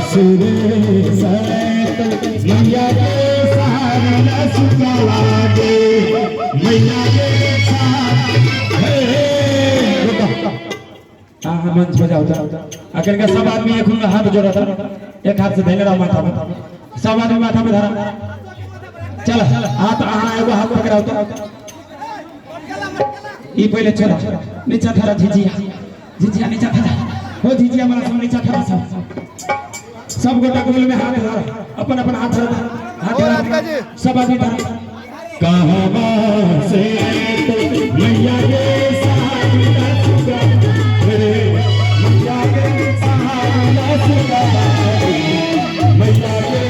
ससुरे सैत मैया के सारी लसुकवा दे मैया के हाँ मंच बजाओ अगर का सब आदमी एक हाथ जोड़ा था एक हाथ से धैले रहो माथा में सब आदमी माथा में धरा चल हाथ एगो हाथ पकड़ाओ तो ई पहले चला नीचा धरा झिझिया नीचा धरा हो झिझिया मारा सब नीचा धरा सब गोटा गोल में हाथ धरा अपन अपन हाथ धरा सब आदमी धरा कहवा से तो मैया के सारी लसुकवा मैया के सारी लसुकवा मैया के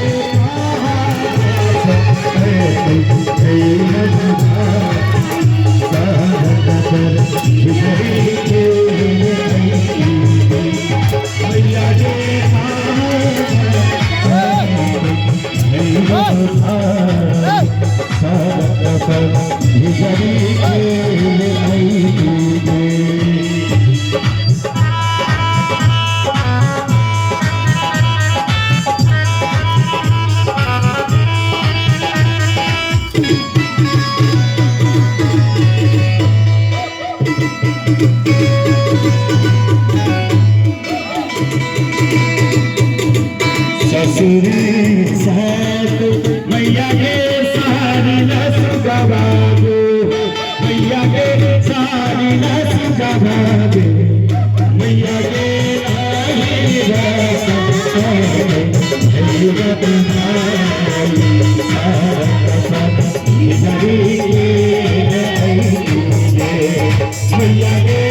ससुरे सैत मैया के सारी लसुकवा दे मैया के सारी लसुकवा दे मैया के मैया के